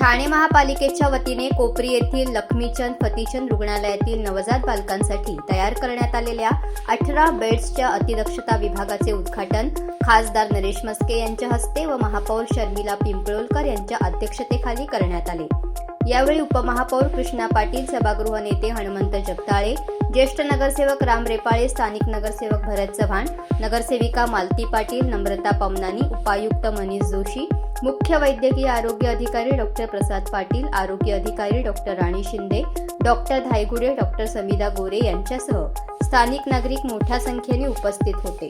ठाणे महापालिकेच्या वतीने कोपरी येथील लक्ष्मीचंद फतीचंद रुग्णालयातील नवजात बालकांसाठी तयार करण्यात आलेल्या 18 बेड्सच्या अतिदक्षता विभागाचे उद्घाटन खासदार नरेश म्हस्के यांच्या हस्ते व महापौर शर्मिला पिंपळकर यांच्या अध्यक्षतेखाली करण्यात आले। यावेळी उपमहापौर कृष्णा पाटील, सभागृह नेते हनुमंत जगताळे, ज्येष्ठ नगरसेवक राम रेपाळे, स्थानिक नगरसेवक भरत चव्हाण, नगरसेविका मालती पाटील, नम्रता पमनानी, उपायुक्त मनीष जोशी, मुख्य वैद्यकीय आरोग्य अधिकारी डॉक्टर प्रसाद पाटील, आरोग्य अधिकारी डॉक्टर राणी शिंदे, डॉक्टर धायगुडे, डॉक्टर समिधा गोरे यांच्यासह स्थानिक नागरिक मोठ्या संख्येने उपस्थित होते।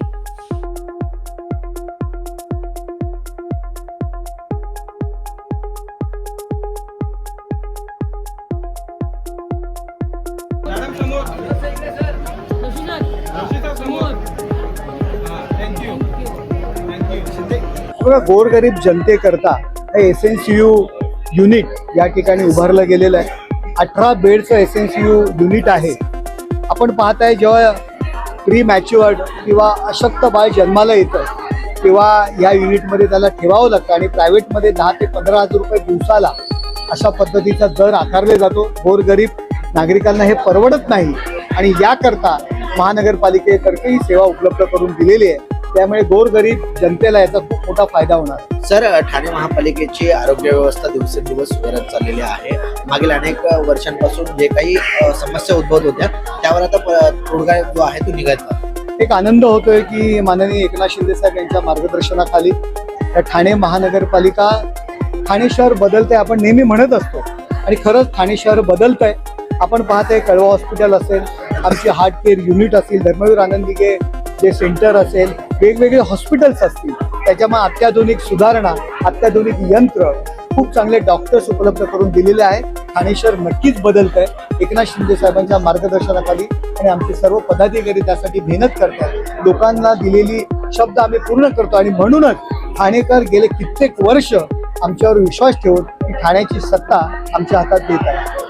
गोरगरीब जनतेकरता एसएनसीयू युनिट या ठिकाणी उभारलं गेलेलं आहे। 18 बेडचं एसएनसीयू युनिट आहे। आपण पाहताय जेव्हा प्री मॅच्युअर्ड किंवा अशक्त बाळ जन्माला येतं तेव्हा या युनिटमध्ये त्याला ठेवावं लागतं आणि प्रायव्हेटमध्ये 10 ते 15 हजार रुपये दिवसाला अशा पद्धतीचा दर आकारले जातो। गोरगरीब नागरिकांना हे परवडत नाही आणि याकरता महानगरपालिकेतर्फे ही सेवा उपलब्ध करून दिलेली आहे। त्यामुळे गोरगरीब जनतेला याचा खूप मोठा फायदा होणार। सर, ठाणे महापालिकेची आरोग्य व्यवस्था दिवसेंदिवस सुधारत चाललेली आहे। मागील अनेक वर्षांपासून जे काही समस्या उद्भवत होत्या त्यावर आता तोडगा जो आहे तो निघाला। एक आनंद होतोय की माननीय एकनाथ शिंदे साहेब यांच्या मार्गदर्शनाखाली ठाणे महानगरपालिका, ठाणे शहर बदलतंय आपण नेहमी म्हणत असतो आणि खरंच ठाणे शहर बदलतंय। आपण पाहतोय कळवा हॉस्पिटल असेल, आमची हार्ट केअर युनिट असतील, धर्मवीर आनंदीगे जे सेंटर असेल, वेगवेगळे हॉस्पिटल्स असतील, त्याच्यामुळे अत्याधुनिक सुधारणा, अत्याधुनिक यंत्र, खूप चांगले डॉक्टर्स उपलब्ध करून दिलेले आहे। ठाणे शहर नक्कीच बदलत आहे एकनाथ शिंदे साहेबांच्या मार्गदर्शनाखाली आणि आमचे सर्व पदाधिकारी त्यासाठी मेहनत करतात। लोकांना दिलेली शब्द आम्ही पूर्ण करतो आणि म्हणूनच ठाणेकर गेले कित्येक वर्ष आमच्यावर विश्वास ठेवून ठाण्याची सत्ता आमच्या हातात देत आहे।